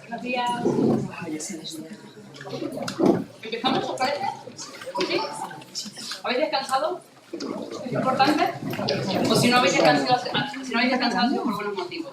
Buenos días. ¿Empezamos, os parece? ¿Sí? ¿Habéis descansado? ¿Es importante? O si no habéis descansado ha sido por buenos motivos.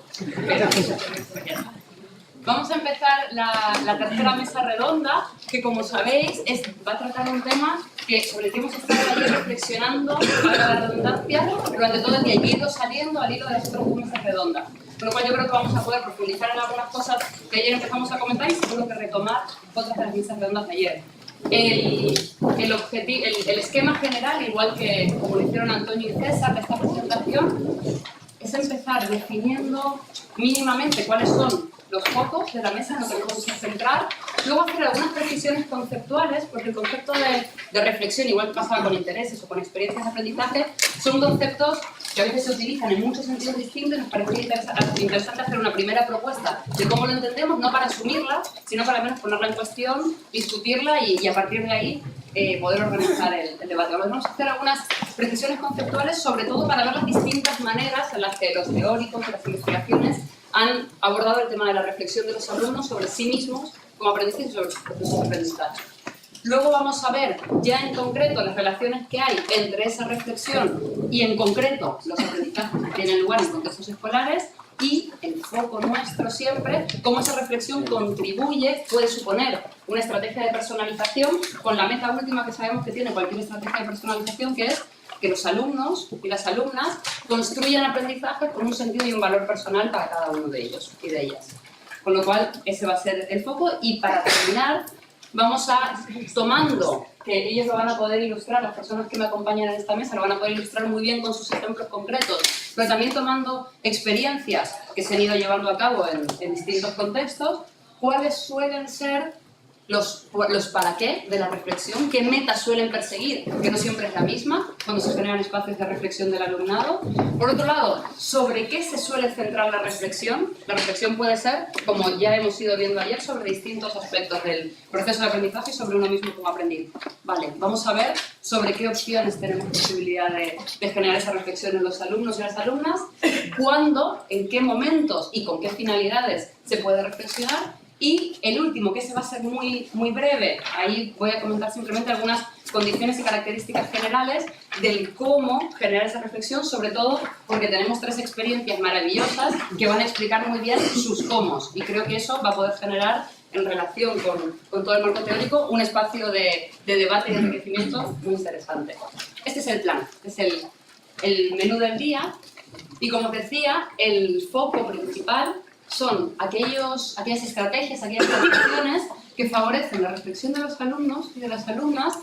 Vamos a empezar la tercera mesa redonda, que como sabéis va a tratar un tema sobre el que hemos estado ayer reflexionando, para la redundancia, durante todo el día, y ido saliendo al hilo de las otras mesas redondas. Con lo cual yo creo que vamos a poder profundizar en algunas cosas que ayer empezamos a comentar y seguro que retomar otras de las mesas redondas de ayer. El esquema general, igual que como lo hicieron Antonio y César de esta presentación, es empezar definiendo mínimamente cuáles son los focos de la mesa en lo que nos vamos a centrar, luego hacer algunas precisiones conceptuales, porque el concepto de reflexión, igual que pasaba con intereses o con experiencias de aprendizaje, son conceptos que a veces se utilizan en muchos sentidos distintos y nos parece interesante hacer una primera propuesta de cómo lo entendemos, no para asumirla, sino para al menos ponerla en cuestión, discutirla y a partir de ahí poder organizar el debate. Vamos a hacer algunas precisiones conceptuales, sobre todo para ver las distintas maneras en las que los teóricos de las investigaciones han abordado el tema de la reflexión de los alumnos sobre sí mismos como aprendices y sobre sus procesos de aprendizaje. Luego vamos a ver ya en concreto las relaciones que hay entre esa reflexión y en concreto los aprendizajes que tienen lugar en contextos escolares y el foco nuestro siempre, cómo esa reflexión contribuye, puede suponer una estrategia de personalización con la meta última que sabemos que tiene cualquier estrategia de personalización, que es que los alumnos y las alumnas construyan aprendizaje con un sentido y un valor personal para cada uno de ellos y de ellas. Con lo cual, ese va a ser el foco. Y para terminar, vamos a, tomando, que ellos lo van a poder ilustrar, las personas que me acompañan en esta mesa lo van a poder ilustrar muy bien con sus ejemplos concretos, pero también tomando experiencias que se han ido llevando a cabo en distintos contextos, cuáles suelen ser los para qué de la reflexión, qué metas suelen perseguir, que no siempre es la misma cuando se generan espacios de reflexión del alumnado. Por otro lado, sobre qué se suele centrar la reflexión. La reflexión puede ser, como ya hemos ido viendo ayer, sobre distintos aspectos del proceso de aprendizaje y sobre uno mismo como aprendiz. Vale, vamos a ver sobre qué opciones tenemos posibilidad de generar esa reflexión en los alumnos y las alumnas, cuándo, en qué momentos y con qué finalidades se puede reflexionar. Y el último, que ese va a ser muy breve, ahí voy a comentar simplemente algunas condiciones y características generales del cómo generar esa reflexión, sobre todo porque tenemos 3 experiencias maravillosas que van a explicar muy bien sus cómo, y creo que eso va a poder generar, en relación con todo el marco teórico, un espacio de debate y de enriquecimiento muy interesante. Este es el plan, es el menú del día, y como os decía, el foco principal son aquellas estrategias, aquellas acciones que favorecen la reflexión de los alumnos y de las alumnas,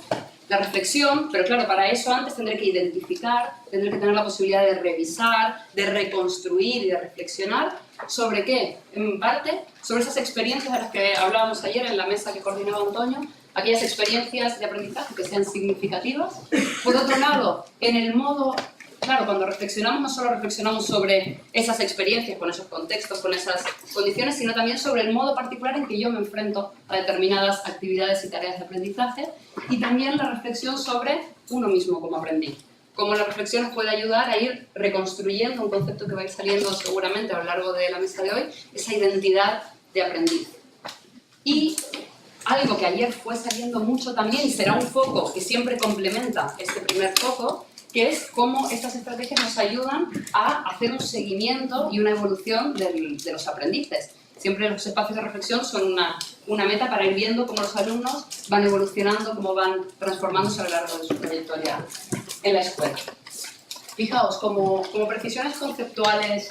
la reflexión, pero claro, para eso antes tendré que identificar, tendré que tener la posibilidad de revisar, de reconstruir y de reflexionar sobre qué, en parte, sobre esas experiencias de las que hablábamos ayer en la mesa que coordinaba Antonio, aquellas experiencias de aprendizaje que sean significativas. Por otro lado, en el modo. Claro, cuando reflexionamos no solo reflexionamos sobre esas experiencias, con esos contextos, con esas condiciones, sino también sobre el modo particular en que yo me enfrento a determinadas actividades y tareas de aprendizaje, y también la reflexión sobre uno mismo como aprendiz. Cómo la reflexión nos puede ayudar a ir reconstruyendo un concepto que va a ir saliendo seguramente a lo largo de la mesa de hoy, esa identidad de aprendiz. Y algo que ayer fue saliendo mucho también, y será un foco que siempre complementa este primer foco, que es cómo estas estrategias nos ayudan a hacer un seguimiento y una evolución de los aprendices. Siempre los espacios de reflexión son una meta para ir viendo cómo los alumnos van evolucionando, cómo van transformándose a lo largo de su trayectoria en la escuela. Fijaos, como precisiones conceptuales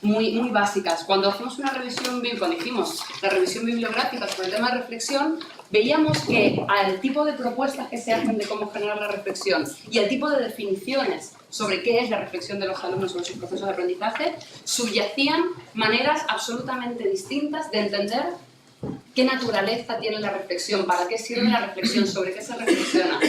muy básicas, cuando hacemos una revisión, cuando hicimos la revisión bibliográfica sobre el tema de reflexión, veíamos que al tipo de propuestas que se hacen de cómo generar la reflexión y al tipo de definiciones sobre qué es la reflexión de los alumnos sobre sus procesos de aprendizaje, subyacían maneras absolutamente distintas de entender qué naturaleza tiene la reflexión, para qué sirve la reflexión, sobre qué se reflexiona.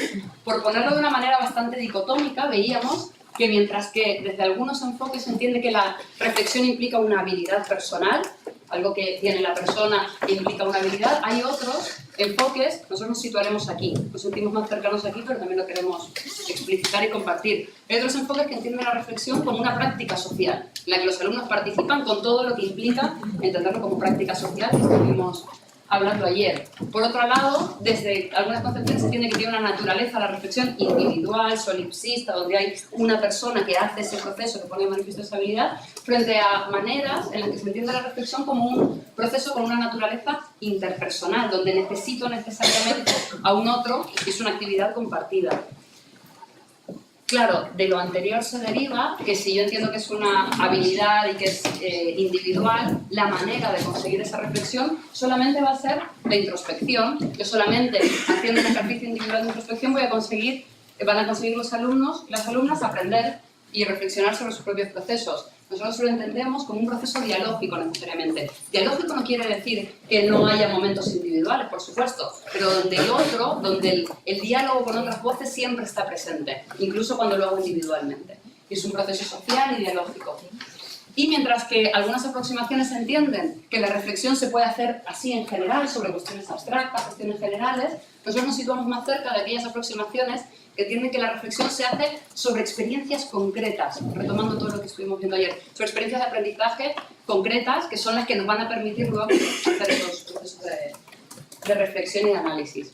Por ponerlo de una manera bastante dicotómica, veíamos que mientras que desde algunos enfoques se entiende que la reflexión implica una habilidad personal, algo que tiene la persona que implica una habilidad, hay otros enfoques, nosotros nos situaremos aquí. Nos sentimos más cercanos aquí, pero también lo queremos explicitar y compartir. Hay otros enfoques que entienden la reflexión como una práctica social, en la que los alumnos participan con todo lo que implica entenderlo como práctica social, que estuvimos hablando ayer. Por otro lado, desde algunas concepciones se entiende que tiene una naturaleza la reflexión individual, solipsista, donde hay una persona que hace ese proceso, que pone de manifiesto esa habilidad, frente a maneras en las que se entiende la reflexión como un proceso con una naturaleza interpersonal, donde necesito necesariamente a un otro y es una actividad compartida. Claro, de lo anterior se deriva que si yo entiendo que es una habilidad y que es individual, la manera de conseguir esa reflexión solamente va a ser la introspección. Yo solamente haciendo un ejercicio individual de introspección van a conseguir los alumnos y las alumnas aprender y reflexionar sobre sus propios procesos. Nosotros lo entendemos como un proceso dialógico necesariamente. Dialógico no quiere decir que no haya momentos individuales, por supuesto, pero donde el otro, donde el diálogo con otras voces siempre está presente, incluso cuando lo hago individualmente. Es un proceso social y dialógico. Y mientras que algunas aproximaciones entienden que la reflexión se puede hacer así en general, sobre cuestiones abstractas, cuestiones generales, nosotros nos situamos más cerca de aquellas aproximaciones que entienden que la reflexión se hace sobre experiencias concretas, retomando todo lo que estuvimos viendo ayer, sobre experiencias de aprendizaje concretas que son las que nos van a permitir luego hacer esos procesos de reflexión y de análisis.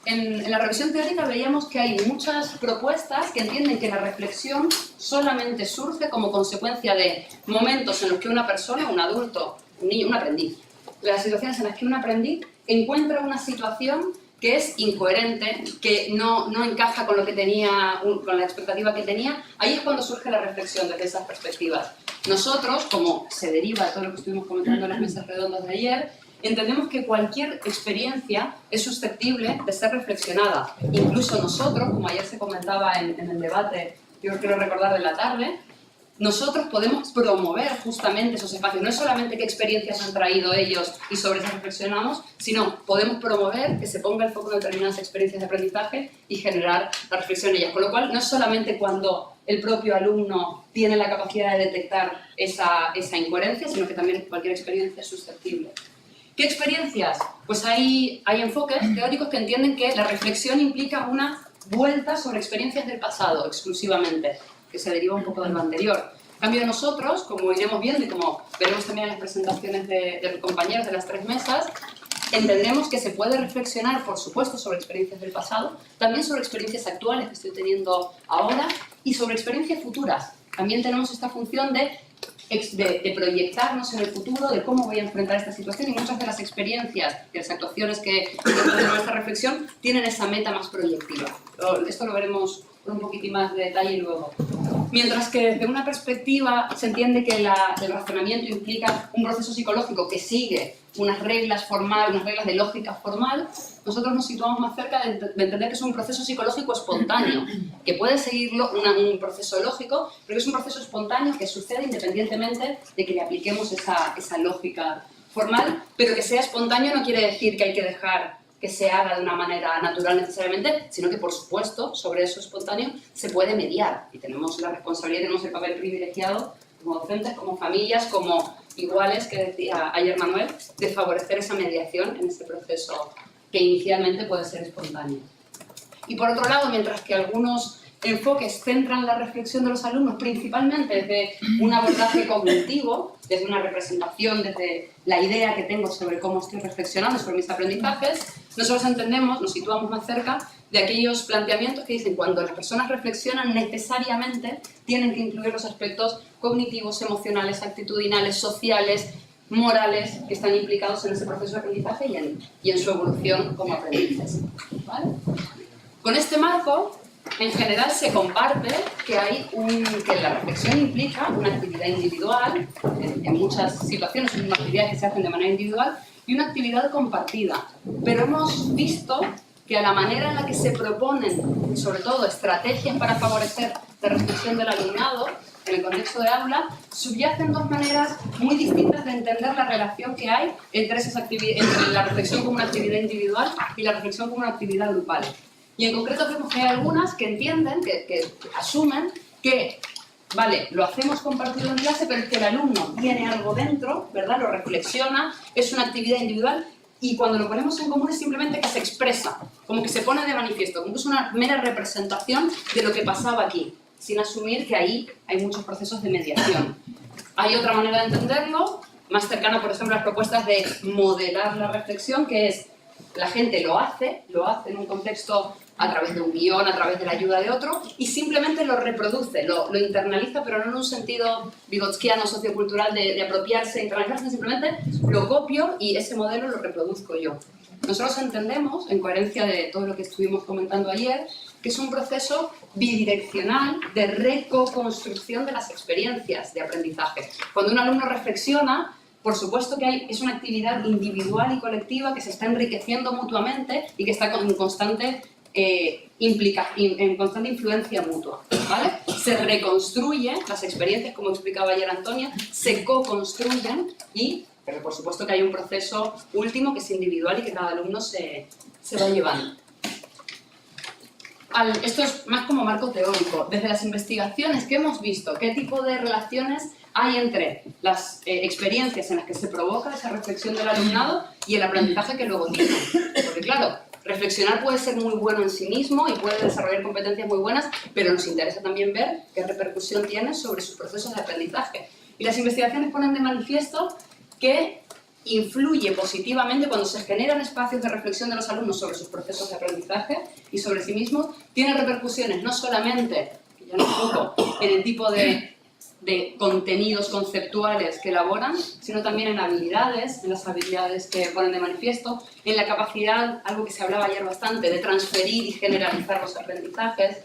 En la revisión teórica veíamos que hay muchas propuestas que entienden que la reflexión solamente surge como consecuencia de momentos en los que una persona, un adulto, un niño, un aprendiz, las situaciones en las que un aprendiz encuentra una situación que es incoherente, que no encaja con lo que tenía, con la expectativa que tenía, ahí es cuando surge la reflexión desde esas perspectivas. Nosotros, como se deriva de todo lo que estuvimos comentando en las mesas redondas de ayer, entendemos que cualquier experiencia es susceptible de ser reflexionada. Incluso nosotros, como ayer se comentaba en el debate, yo quiero recordar de la tarde, nosotros podemos promover justamente esos espacios. No es solamente qué experiencias han traído ellos y sobre eso reflexionamos, sino podemos promover que se ponga el foco en determinadas experiencias de aprendizaje y generar la reflexión en ellas. Con lo cual, no es solamente cuando el propio alumno tiene la capacidad de detectar esa incoherencia, sino que también cualquier experiencia es susceptible. ¿Qué experiencias? Pues hay enfoques teóricos que entienden que la reflexión implica una vuelta sobre experiencias del pasado exclusivamente, que se deriva un poco de lo anterior. En cambio, nosotros, como iremos viendo y como veremos también en las presentaciones de los compañeros de las tres mesas, entendemos que se puede reflexionar, por supuesto, sobre experiencias del pasado, también sobre experiencias actuales que estoy teniendo ahora y sobre experiencias futuras. También tenemos esta función de proyectarnos en el futuro, de cómo voy a enfrentar esta situación, y muchas de las experiencias y las actuaciones que tenemos esta reflexión tienen esa meta más proyectiva. Esto lo veremos con un poquitín más de detalle luego. Mientras que desde una perspectiva se entiende que el razonamiento implica un proceso psicológico que sigue unas reglas formales, unas reglas de lógica formal, nosotros nos situamos más cerca de entender que es un proceso psicológico espontáneo, que puede seguirlo un proceso lógico, pero que es un proceso espontáneo que sucede independientemente de que le apliquemos esa lógica formal, pero que sea espontáneo no quiere decir que hay que dejar que se haga de una manera natural necesariamente, sino que, por supuesto, sobre eso espontáneo se puede mediar. Y tenemos la responsabilidad, tenemos el papel privilegiado como docentes, como familias, como iguales, que decía ayer Manuel, de favorecer esa mediación en este proceso que inicialmente puede ser espontáneo. Y por otro lado, mientras que algunos enfoques centran la reflexión de los alumnos principalmente desde un abordaje cognitivo, desde una representación, desde la idea que tengo sobre cómo estoy reflexionando sobre mis aprendizajes, nosotros entendemos, nos situamos más cerca de aquellos planteamientos que dicen que cuando las personas reflexionan necesariamente tienen que incluir los aspectos cognitivos, emocionales, actitudinales, sociales, morales que están implicados en ese proceso de aprendizaje y en su evolución como aprendices. ¿Vale? Con este marco, en general se comparte que la reflexión implica una actividad individual, en muchas situaciones son actividades que se hacen de manera individual, y una actividad compartida. Pero hemos visto que a la manera en la que se proponen, sobre todo, estrategias para favorecer la reflexión del alumnado, en el contexto de aula, subyacen dos maneras muy distintas de entender la relación que hay entre la reflexión como una actividad individual y la reflexión como una actividad grupal. Y en concreto vemos que hay algunas que entienden, que asumen que, vale, lo hacemos compartido en clase, pero es que el alumno tiene algo dentro, ¿verdad? Lo reflexiona, es una actividad individual, y cuando lo ponemos en común es simplemente que se expresa, como que se pone de manifiesto, como que es una mera representación de lo que pasaba aquí, sin asumir que ahí hay muchos procesos de mediación. Hay otra manera de entenderlo, más cercana, por ejemplo, a las propuestas de modelar la reflexión, que es la gente lo hace en un contexto a través de un guión, a través de la ayuda de otro, y simplemente lo reproduce, lo internaliza, pero no en un sentido vygotskiano, sociocultural, de apropiarse, internalizarse, simplemente lo copio y ese modelo lo reproduzco yo. Nosotros entendemos, en coherencia de todo lo que estuvimos comentando ayer, que es un proceso bidireccional de reco-construcción de las experiencias de aprendizaje. Cuando un alumno reflexiona, por supuesto que es una actividad individual y colectiva que se está enriqueciendo mutuamente y que está en constante influencia mutua, ¿vale? Se reconstruyen las experiencias, como explicaba ayer Antonia, se co-construyen pero por supuesto que hay un proceso último que es individual y que cada alumno se va llevando. Esto es más como marco teórico. Desde las investigaciones que hemos visto, ¿qué tipo de relaciones hay entre las experiencias en las que se provoca esa reflexión del alumnado y el aprendizaje que luego tiene? Porque claro, reflexionar puede ser muy bueno en sí mismo y puede desarrollar competencias muy buenas, pero nos interesa también ver qué repercusión tiene sobre sus procesos de aprendizaje. Y las investigaciones ponen de manifiesto que influye positivamente cuando se generan espacios de reflexión de los alumnos sobre sus procesos de aprendizaje y sobre sí mismos, tiene repercusiones no solamente, que ya no enfoco, en el tipo de contenidos conceptuales que elaboran, sino también en habilidades, en las habilidades que ponen de manifiesto, en la capacidad, algo que se hablaba ayer bastante, de transferir y generalizar los aprendizajes,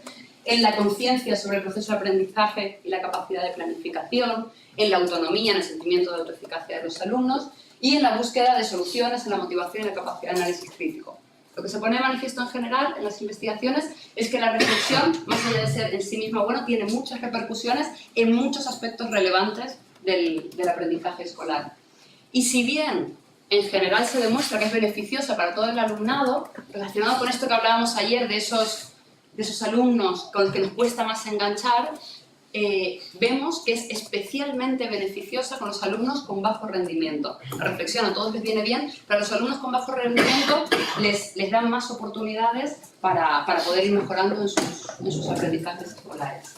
en la conciencia sobre el proceso de aprendizaje y la capacidad de planificación, en la autonomía, en el sentimiento de autoeficacia de los alumnos y en la búsqueda de soluciones, en la motivación y la capacidad de análisis crítico. Lo que se pone de manifiesto en general en las investigaciones es que la reflexión, más allá de ser en sí misma bueno, tiene muchas repercusiones en muchos aspectos relevantes del aprendizaje escolar. Y si bien en general se demuestra que es beneficiosa para todo el alumnado, relacionado con esto que hablábamos ayer de esos alumnos con los que nos cuesta más enganchar, vemos que es especialmente beneficiosa con los alumnos con bajo rendimiento. La reflexión a todos les viene bien, pero a los alumnos con bajo rendimiento les dan más oportunidades para poder ir mejorando en sus aprendizajes escolares.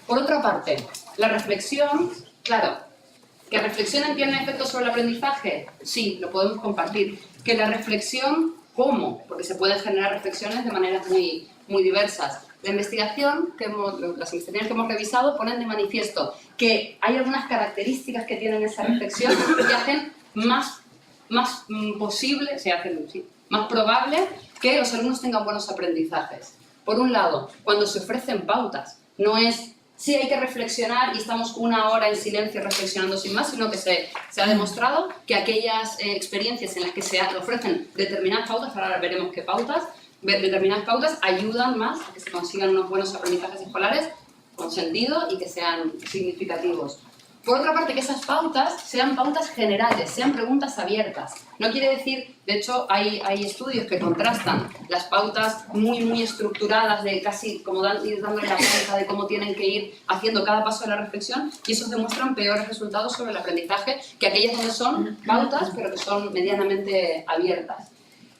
Por otra parte, la reflexión, claro, ¿que reflexionen tiene efectos sobre el aprendizaje? Sí, lo podemos compartir. Que la reflexión, ¿cómo? Porque se pueden generar reflexiones de maneras muy diversas. La investigación, las investigaciones que hemos revisado ponen de manifiesto que hay algunas características que tienen esa reflexión que hacen más posible, más probable que los alumnos tengan buenos aprendizajes. Por un lado, cuando se ofrecen pautas, no es sí hay que reflexionar y estamos una hora en silencio reflexionando sin más, sino que se ha demostrado que aquellas experiencias en las que se ofrecen determinadas pautas, ahora veremos qué pautas, determinadas pautas ayudan más a que se consigan unos buenos aprendizajes escolares con sentido y que sean significativos. Por otra parte, que esas pautas sean pautas generales, sean preguntas abiertas. No quiere decir, de hecho, hay estudios que contrastan las pautas muy estructuradas, de casi como ir dándole la vuelta de cómo tienen que ir haciendo cada paso de la reflexión, y esos demuestran peores resultados sobre el aprendizaje que aquellas donde son pautas, pero que son medianamente abiertas.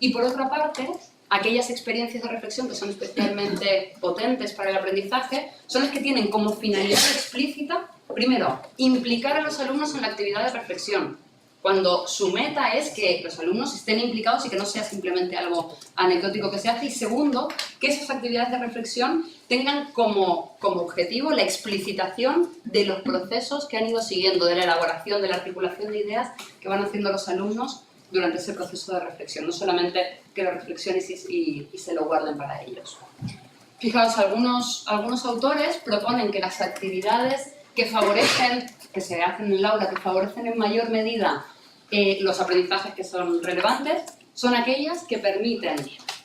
Y por otra parte, aquellas experiencias de reflexión que son especialmente potentes para el aprendizaje son las que tienen como finalidad explícita, primero, implicar a los alumnos en la actividad de reflexión, cuando su meta es que los alumnos estén implicados y que no sea simplemente algo anecdótico que se hace, y segundo, que esas actividades de reflexión tengan como objetivo la explicitación de los procesos que han ido siguiendo, de la elaboración, de la articulación de ideas que van haciendo los alumnos durante ese proceso de reflexión, no solamente que lo reflexionen y se lo guarden para ellos. Fijaos, algunos autores proponen que las actividades que favorecen, que se hacen en el aula, que favorecen en mayor medida los aprendizajes que son relevantes, son aquellas que permiten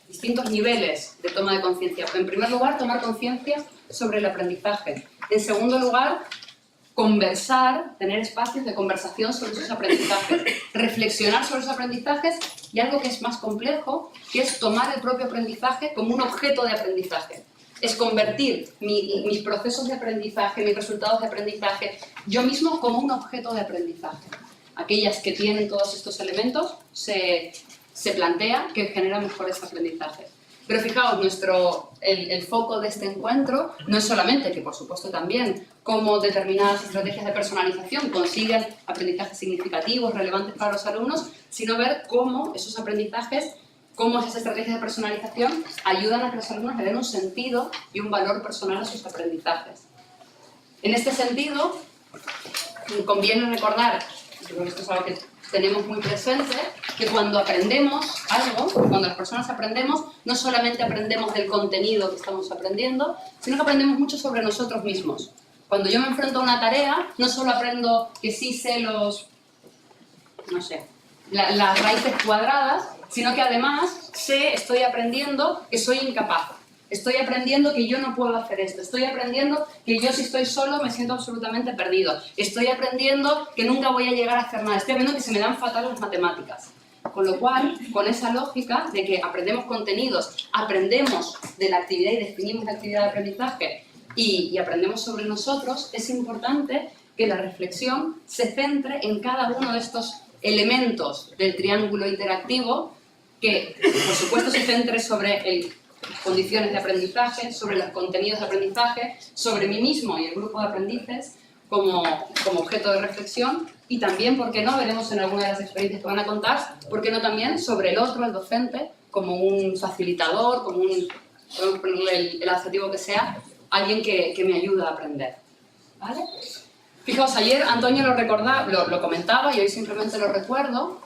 distintos niveles de toma de conciencia. En primer lugar, tomar conciencia sobre el aprendizaje. En segundo lugar, conversar, tener espacios de conversación sobre sus aprendizajes, reflexionar sobre sus aprendizajes y algo que es más complejo, que es tomar el propio aprendizaje como un objeto de aprendizaje. Es convertir mis procesos de aprendizaje, mis resultados de aprendizaje, yo mismo como un objeto de aprendizaje. aquellas que tienen todos estos elementos, se plantea que genera mejores aprendizajes. Pero fijaos, el foco de este encuentro no es solamente que, por supuesto, también cómo determinadas estrategias de personalización consiguen aprendizajes significativos, relevantes para los alumnos, sino ver cómo esos aprendizajes, cómo esas estrategias de personalización ayudan a que los alumnos le den un sentido y un valor personal a sus aprendizajes. En este sentido, conviene recordar, yo creo que esto es algo que tenemos muy presente, que cuando aprendemos algo, cuando las personas aprendemos, no solamente aprendemos del contenido que estamos aprendiendo, sino que aprendemos mucho sobre nosotros mismos. Cuando yo me enfrento a una tarea, no solo aprendo que sí sé las raíces cuadradas, sino que además estoy aprendiendo que soy incapaz. Estoy aprendiendo que yo no puedo hacer esto. Estoy aprendiendo que yo si estoy solo me siento absolutamente perdido. Estoy aprendiendo que nunca voy a llegar a hacer nada. Estoy aprendiendo que se me dan fatal las matemáticas. Con lo cual, con esa lógica de que aprendemos contenidos, aprendemos de la actividad y definimos la actividad de aprendizaje y aprendemos sobre nosotros, es importante que la reflexión se centre en cada uno de estos elementos del triángulo interactivo, que por supuesto se centre sobre las condiciones de aprendizaje, sobre los contenidos de aprendizaje, sobre mí mismo y el grupo de aprendices como objeto de reflexión, y también, ¿por qué no?, veremos en alguna de las experiencias que van a contar, ¿por qué no también sobre el otro, el docente, como un facilitador, como podemos ponerle el adjetivo que sea, alguien que me ayuda a aprender, ¿vale? Fijaos, ayer Antonio lo comentaba y hoy simplemente lo recuerdo.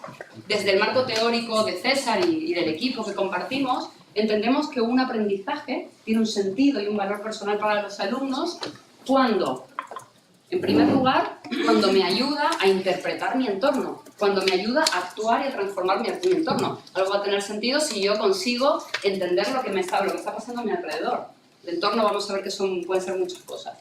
Desde el marco teórico de César y del equipo que compartimos, entendemos que un aprendizaje tiene un sentido y un valor personal para los alumnos cuando, en primer lugar, cuando me ayuda a interpretar mi entorno, cuando me ayuda a actuar y a transformar mi entorno. Algo va a tener sentido si yo consigo entender lo que está pasando a mi alrededor. El entorno, vamos a ver que pueden ser muchas cosas.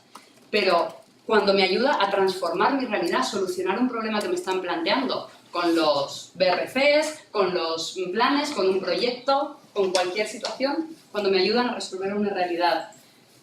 Pero cuando me ayuda a transformar mi realidad, a solucionar un problema que me están planteando, con los BRCs, con los planes, con un proyecto, con cualquier situación, cuando me ayudan a resolver una realidad.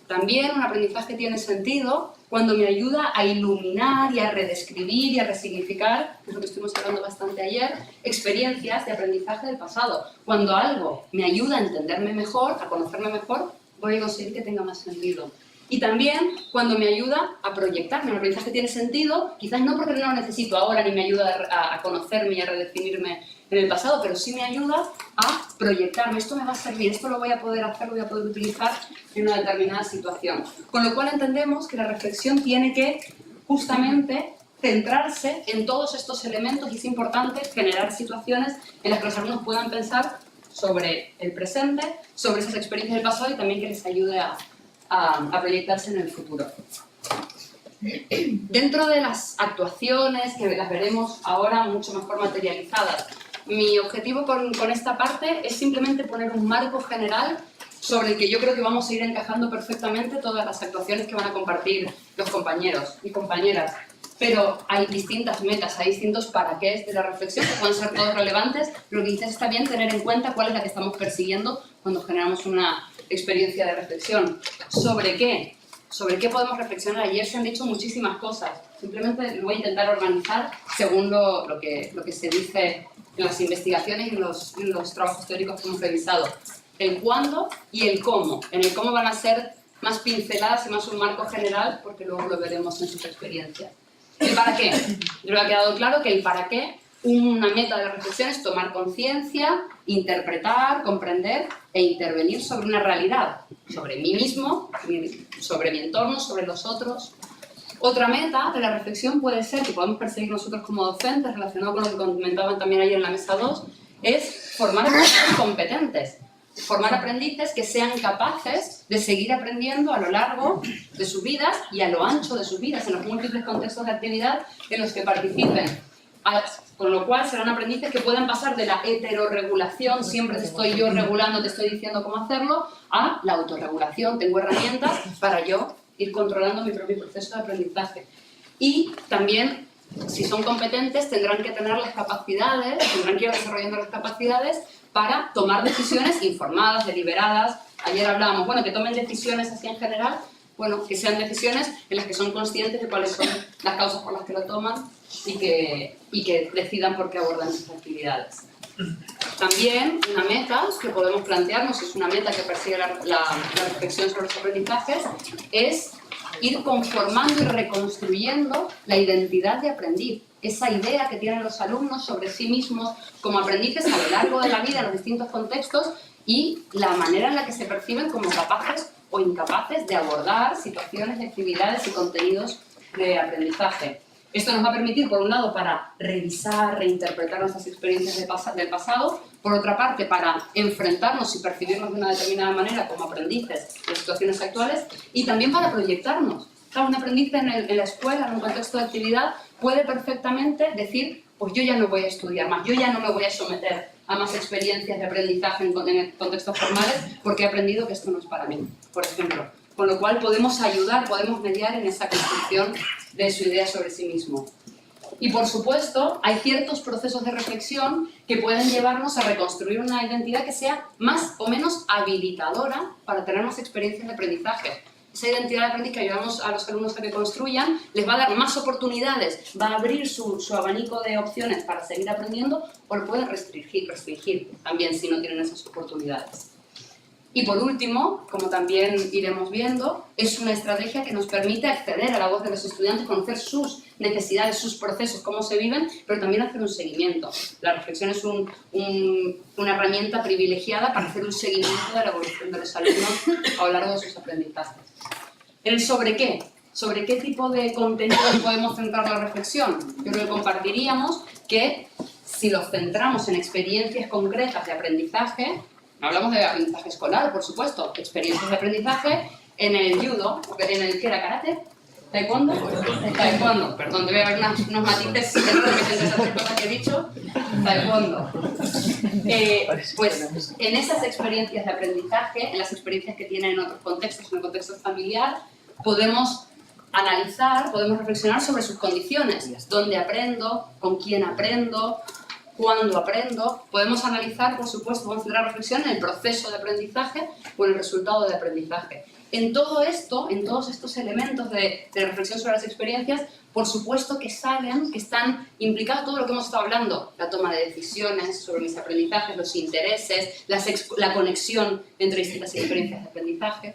También un aprendizaje tiene sentido cuando me ayuda a iluminar y a redescribir y a resignificar, es lo que estuvimos hablando bastante ayer, experiencias de aprendizaje del pasado. Cuando algo me ayuda a entenderme mejor, a conocerme mejor, voy a conseguir que tenga más sentido. Y también cuando me ayuda a proyectarme. El aprendizaje tiene sentido, quizás no porque no lo necesito ahora ni me ayuda a conocerme y a redefinirme en el pasado, pero sí me ayuda a proyectarme. Esto me va a servir, esto lo voy a poder hacer, lo voy a poder utilizar en una determinada situación. Con lo cual entendemos que la reflexión tiene que justamente centrarse en todos estos elementos y es importante generar situaciones en las que los alumnos puedan pensar sobre el presente, sobre esas experiencias del pasado y también que les ayude a proyectarse en el futuro. Dentro de las actuaciones, que las veremos ahora mucho mejor materializadas, mi objetivo con esta parte es simplemente poner un marco general sobre el que yo creo que vamos a ir encajando perfectamente todas las actuaciones que van a compartir los compañeros y compañeras. Pero hay distintas metas, hay distintos para qué de la reflexión, que pueden ser todos relevantes, pero lo que quizás está bien tener en cuenta cuál es la que estamos persiguiendo cuando generamos una experiencia de reflexión. ¿Sobre qué? ¿Sobre qué podemos reflexionar? Ayer se han dicho muchísimas cosas. Simplemente lo voy a intentar organizar según lo que se dice en las investigaciones y en los trabajos teóricos que hemos revisado. El cuándo y el cómo. En el cómo van a ser más pinceladas y más un marco general, porque luego lo veremos en sus experiencias. ¿El para qué? Yo ha quedado claro que el para qué, una meta de reflexión es tomar conciencia, interpretar, comprender e intervenir sobre una realidad, sobre mí mismo, sobre mi entorno, sobre los otros. Otra meta de la reflexión puede ser, que podemos perseguir nosotros como docentes, relacionado con lo que comentaban también ayer en la mesa 2, es formar aprendices competentes. Formar aprendices que sean capaces de seguir aprendiendo a lo largo de sus vidas y a lo ancho de sus vidas, en los múltiples contextos de actividad en los que participen. Con lo cual serán aprendices que puedan pasar de la heterorregulación, siempre te estoy yo regulando, te estoy diciendo cómo hacerlo, a la autorregulación. Tengo herramientas para yo ir controlando mi propio proceso de aprendizaje. Y también, si son competentes, tendrán que tener las capacidades, tendrán que ir desarrollando las capacidades para tomar decisiones informadas, deliberadas. Ayer hablábamos, bueno, que tomen decisiones así en general, bueno, que sean decisiones en las que son conscientes de cuáles son las causas por las que lo toman y que decidan por qué abordan esas actividades. También una meta que podemos plantearnos, es una meta que persigue la reflexión sobre los aprendizajes, es ir conformando y reconstruyendo la identidad de aprendiz. Esa idea que tienen los alumnos sobre sí mismos como aprendices a lo largo de la vida en los distintos contextos y la manera en la que se perciben como capaces o incapaces de abordar situaciones, actividades y contenidos de aprendizaje. Esto nos va a permitir, por un lado, para revisar, reinterpretar nuestras experiencias del pasado, por otra parte, para enfrentarnos y percibirnos de una determinada manera como aprendices en situaciones actuales, y también para proyectarnos. Claro, un aprendiz en la escuela, en un contexto de actividad, puede perfectamente decir, pues yo ya no voy a estudiar más, yo ya no me voy a someter a más experiencias de aprendizaje en contextos formales porque he aprendido que esto no es para mí, por ejemplo. Con lo cual podemos ayudar, podemos mediar en esa construcción de su idea sobre sí mismo. Y por supuesto, hay ciertos procesos de reflexión que pueden llevarnos a reconstruir una identidad que sea más o menos habilitadora para tener más experiencias de aprendizaje. Esa identidad de aprendiz que ayudamos a los alumnos a que construyan les va a dar más oportunidades, va a abrir su abanico de opciones para seguir aprendiendo, o lo pueden restringir también si no tienen esas oportunidades. Y por último, como también iremos viendo, es una estrategia que nos permite acceder a la voz de los estudiantes, conocer sus necesidades, sus procesos, cómo se viven, pero también hacer un seguimiento. La reflexión es una herramienta privilegiada para hacer un seguimiento de la evolución de los alumnos a lo largo de sus aprendizajes. ¿El sobre qué? ¿Sobre qué tipo de contenidos podemos centrar la reflexión? Yo creo que compartiríamos que si los centramos en experiencias concretas de aprendizaje, hablamos de aprendizaje escolar, por supuesto, experiencias de aprendizaje en el judo, en el que era karate, taekwondo, perdón, debe haber unos matices que no repiten esas cosas que he dicho, taekwondo. Pues en esas experiencias de aprendizaje, en las experiencias que tienen en otros contextos, en el contexto familiar, podemos analizar, podemos reflexionar sobre sus condiciones, dónde aprendo, con quién aprendo, cuándo aprendo. Podemos analizar, por supuesto, vamos a hacer la reflexión en el proceso de aprendizaje o en el resultado de aprendizaje. En todo esto, en todos estos elementos de reflexión sobre las experiencias, por supuesto que están implicados todo lo que hemos estado hablando, la toma de decisiones sobre mis aprendizajes, los intereses, la conexión entre distintas experiencias de aprendizaje.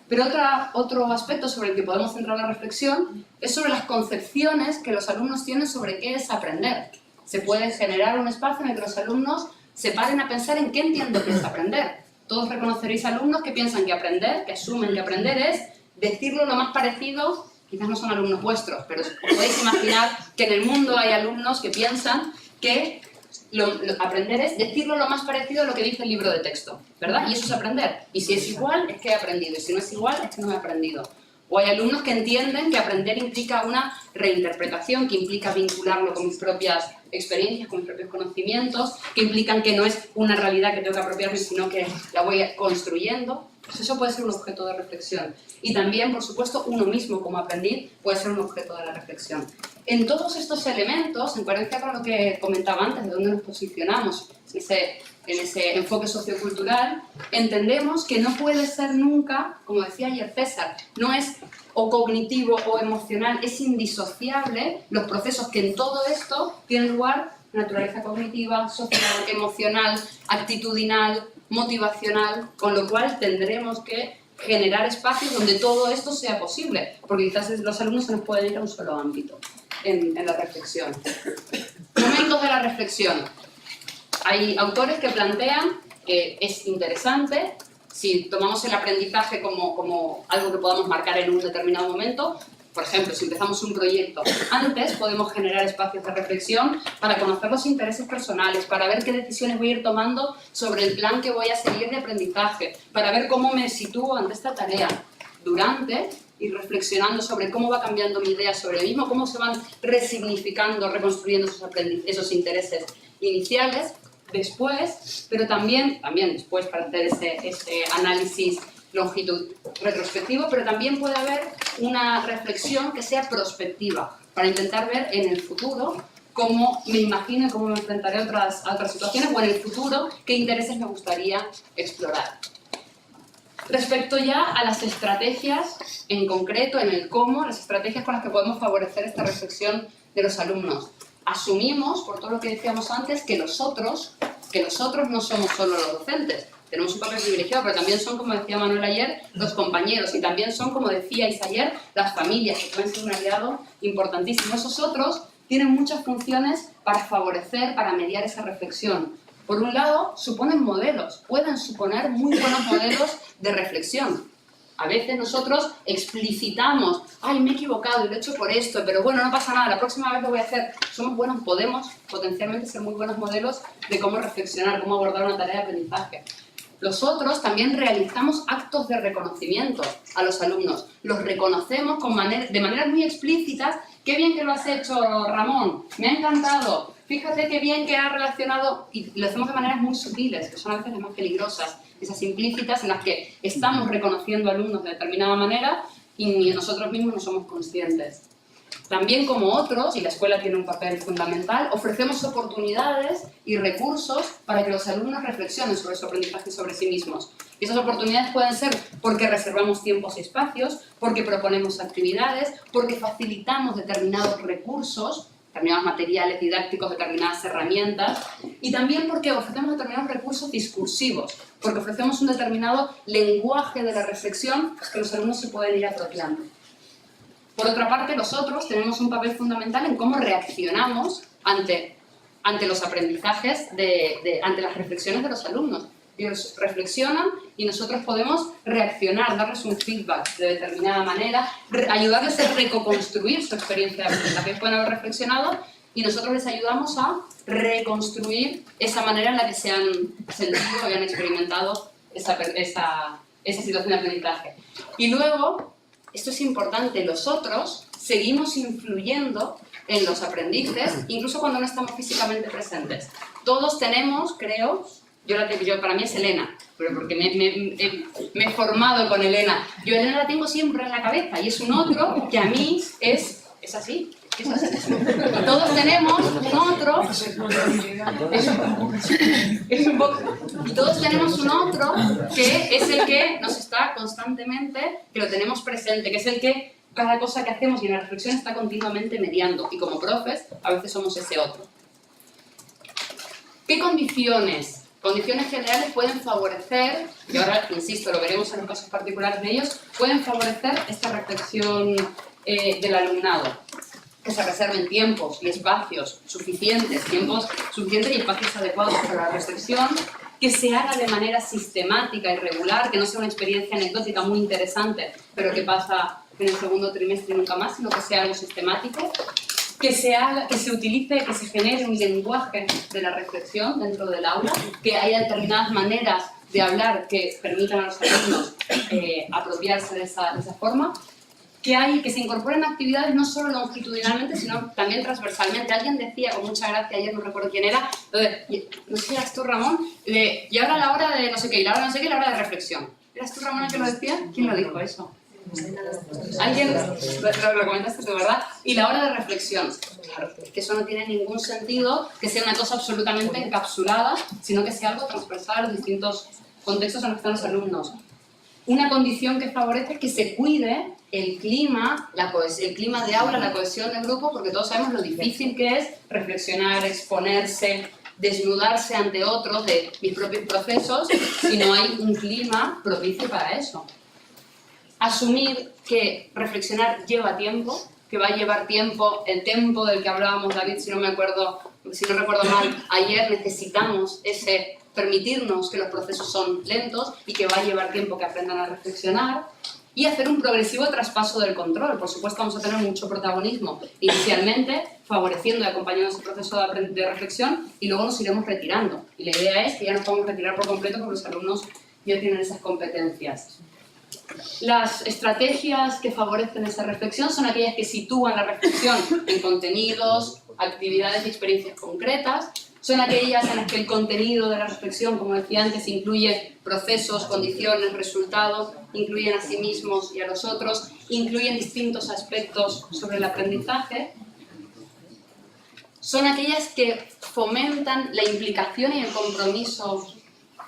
Pero otro aspecto sobre el que podemos centrar la reflexión es sobre las concepciones que los alumnos tienen sobre qué es aprender. Se puede generar un espacio en el que los alumnos se paren a pensar en qué entiendo que es aprender. Todos reconoceréis alumnos que piensan que aprender, que asumen que aprender es decirlo lo más parecido, quizás no son alumnos vuestros, pero os podéis imaginar que en el mundo hay alumnos que piensan que aprender es decirlo lo más parecido a lo que dice el libro de texto, ¿verdad? Y eso es aprender. Y si es igual, es que he aprendido. Y si no es igual, es que no he aprendido. O hay alumnos que entienden que aprender implica una reinterpretación, que implica vincularlo con mis propias experiencias, con mis propios conocimientos, que implican que no es una realidad que tengo que apropiarme, sino que la voy construyendo. Pues eso puede ser un objeto de reflexión. Y también, por supuesto, uno mismo como aprendiz puede ser un objeto de la reflexión. En todos estos elementos, en coherencia con lo que comentaba antes, de dónde nos posicionamos en ese enfoque sociocultural, entendemos que no puede ser nunca, como decía ayer César, no es o cognitivo o emocional, es indisociable los procesos que en todo esto tienen lugar: naturaleza cognitiva, social, emocional, actitudinal, motivacional, con lo cual tendremos que generar espacios donde todo esto sea posible, porque quizás los alumnos se nos pueden ir a un solo ámbito en la reflexión. Momentos de la reflexión. Hay autores que plantean que es interesante, si tomamos el aprendizaje como algo que podamos marcar en un determinado momento. Por ejemplo, si empezamos un proyecto antes, podemos generar espacios de reflexión para conocer los intereses personales, para ver qué decisiones voy a ir tomando sobre el plan que voy a seguir de aprendizaje, para ver cómo me sitúo ante esta tarea. Durante, ir reflexionando sobre cómo va cambiando mi idea sobre el mismo, cómo se van resignificando, reconstruyendo esos intereses iniciales. Después, pero también después para hacer ese análisis retrospectivo, pero también puede haber una reflexión que sea prospectiva, para intentar ver en el futuro cómo me imagino y cómo me enfrentaré a otras situaciones, o en el futuro qué intereses me gustaría explorar. Respecto ya a las estrategias, en concreto, en el cómo, las estrategias con las que podemos favorecer esta reflexión de los alumnos. Asumimos, por todo lo que decíamos antes, que los otros no somos solo los docentes. Tenemos un papel privilegiado, pero también son, como decía Manuel ayer, los compañeros, y también son, como decíais ayer, las familias, que pueden ser un aliado importantísimo. Esos otros tienen muchas funciones para favorecer, para mediar esa reflexión. Por un lado, suponen modelos, pueden suponer muy buenos modelos de reflexión. A veces nosotros explicitamos, ay, me he equivocado y lo he hecho por esto, pero bueno, no pasa nada, la próxima vez lo voy a hacer. Somos buenos, podemos potencialmente ser muy buenos modelos de cómo reflexionar, cómo abordar una tarea de aprendizaje. Los otros también realizamos actos de reconocimiento a los alumnos. Los reconocemos de maneras muy explícitas. ¡Qué bien que lo has hecho, Ramón! ¡Me ha encantado! Fíjate qué bien que has relacionado... Y lo hacemos de maneras muy sutiles, que son a veces las más peligrosas. Esas implícitas en las que estamos reconociendo alumnos de determinada manera y nosotros mismos no somos conscientes. También, como otros, y la escuela tiene un papel fundamental, ofrecemos oportunidades y recursos para que los alumnos reflexionen sobre su aprendizaje y sobre sí mismos. Y esas oportunidades pueden ser porque reservamos tiempos y espacios, porque proponemos actividades, porque facilitamos determinados recursos, determinados materiales didácticos, determinadas herramientas, y también porque ofrecemos determinados recursos discursivos, porque ofrecemos un determinado lenguaje de la reflexión que los alumnos se pueden ir apropiando. Por otra parte, nosotros tenemos un papel fundamental en cómo reaccionamos ante los aprendizajes, ante las reflexiones de los alumnos. Ellos reflexionan y nosotros podemos reaccionar, darles un feedback de determinada manera, ayudarles a reconstruir su experiencia de aprendizaje. Ellos pueden haber reflexionado y nosotros les ayudamos a reconstruir esa manera en la que se han sentido, habían experimentado esa situación de aprendizaje. Y luego, esto es importante, los otros seguimos influyendo en los aprendices, incluso cuando no estamos físicamente presentes. Todos tenemos, creo, para mí es Elena, pero porque me he formado con Elena. Yo Elena la tengo siempre en la cabeza y es un otro que a mí es así. Todos tenemos un otro, todos tenemos un otro que es el que nos está constantemente, que lo tenemos presente, que es el que cada cosa que hacemos y en la reflexión está continuamente mediando, y como profes a veces somos ese otro. ¿Qué condiciones generales pueden favorecer, y ahora insisto, lo veremos en los casos particulares de ellos, pueden favorecer esta reflexión del alumnado? Que se reserven tiempos y espacios suficientes, y espacios adecuados para la reflexión, que se haga de manera sistemática y regular, que no sea una experiencia anecdótica muy interesante, pero que pasa en el segundo trimestre y nunca más, sino que sea algo sistemático, que se utilice, que se genere un lenguaje de la reflexión dentro del aula, que haya determinadas maneras de hablar que permitan a los alumnos apropiarse de esa forma, que se incorporen actividades no solo longitudinalmente, sino también transversalmente. Alguien decía, con mucha gracia, ayer no recuerdo quién era, no sé si eras tú, Ramón, y ahora la hora de no sé qué, y la hora de no sé qué, y la hora de reflexión. ¿Eras tú, Ramón, el que lo decía? ¿Quién lo dijo eso? ¿Alguien? Lo comentaste tú, ¿verdad? Y la hora de reflexión. Claro, es que eso no tiene ningún sentido que sea una cosa absolutamente encapsulada, sino que sea algo transversal a los distintos contextos en los que están los alumnos. Una condición que favorece es que se cuide el clima de aula, la cohesión del grupo, porque todos sabemos lo difícil que es reflexionar, exponerse, desnudarse ante otros de mis propios procesos si no hay un clima propicio para eso. Asumir que reflexionar lleva tiempo, que va a llevar tiempo, el tiempo del que hablábamos, David, si no recuerdo mal, ayer necesitamos permitirnos que los procesos son lentos y que va a llevar tiempo que aprendan a reflexionar, y hacer un progresivo traspaso del control. Por supuesto, vamos a tener mucho protagonismo inicialmente, favoreciendo y acompañando ese proceso de reflexión, y luego nos iremos retirando. Y la idea es que ya nos podamos retirar por completo porque los alumnos ya tienen esas competencias. Las estrategias que favorecen esa reflexión son aquellas que sitúan la reflexión en contenidos, actividades y experiencias concretas. Son aquellas en las que el contenido de la reflexión, como decía antes, incluye procesos, condiciones, resultados, incluyen a sí mismos y a los otros, incluyen distintos aspectos sobre el aprendizaje. Son aquellas que fomentan la implicación y el compromiso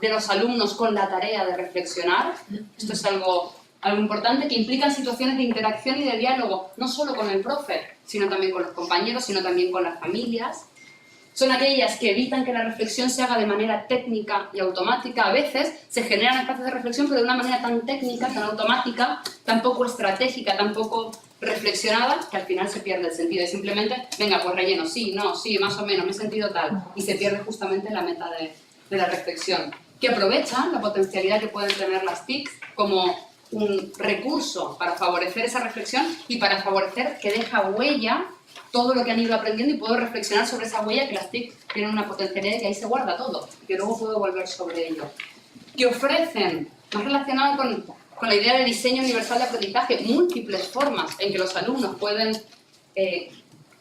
de los alumnos con la tarea de reflexionar. Esto es algo importante que implica situaciones de interacción y de diálogo, no solo con el profe, sino también con los compañeros, sino también con las familias. Son aquellas que evitan que la reflexión se haga de manera técnica y automática. A veces se generan espacios de reflexión, pero de una manera tan técnica, tan automática, tan poco estratégica, tan poco reflexionada, que al final se pierde el sentido. Y simplemente, venga, pues relleno, sí, no, sí, más o menos, me he sentido tal. Y se pierde justamente la meta de la reflexión. Que aprovechan la potencialidad que pueden tener las TIC como un recurso para favorecer esa reflexión y para favorecer que deja huella todo lo que han ido aprendiendo y puedo reflexionar sobre esa huella, que las TIC tienen una potencialidad de que ahí se guarda todo y que luego puedo volver sobre ello. Que ofrecen, más relacionado con la idea de diseño universal de aprendizaje, múltiples formas en que los alumnos pueden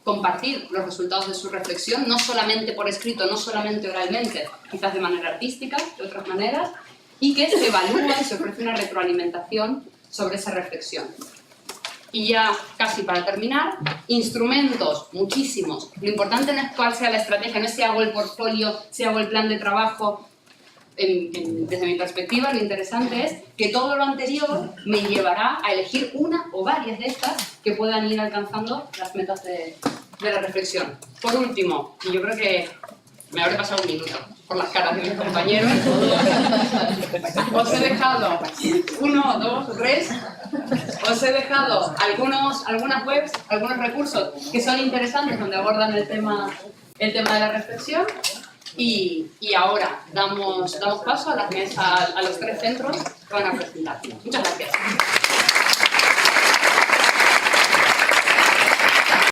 compartir los resultados de su reflexión, no solamente por escrito, no solamente oralmente, quizás de manera artística, de otras maneras, y que se evalúa y se ofrece una retroalimentación sobre esa reflexión. Y ya casi para terminar, instrumentos, muchísimos. Lo importante no es cuál sea la estrategia, no es si hago el portfolio, si hago el plan de trabajo. Desde mi perspectiva, lo interesante es que todo lo anterior me llevará a elegir una o varias de estas que puedan ir alcanzando las metas de la reflexión. Por último, y yo creo que me habré pasado un minuto por las caras de mis compañeros, os he dejado 1, 2, 3, os he dejado algunas webs, algunos recursos que son interesantes donde abordan el tema de la reflexión. Y ahora damos paso a los 3 centros que van a presentar. Muchas gracias.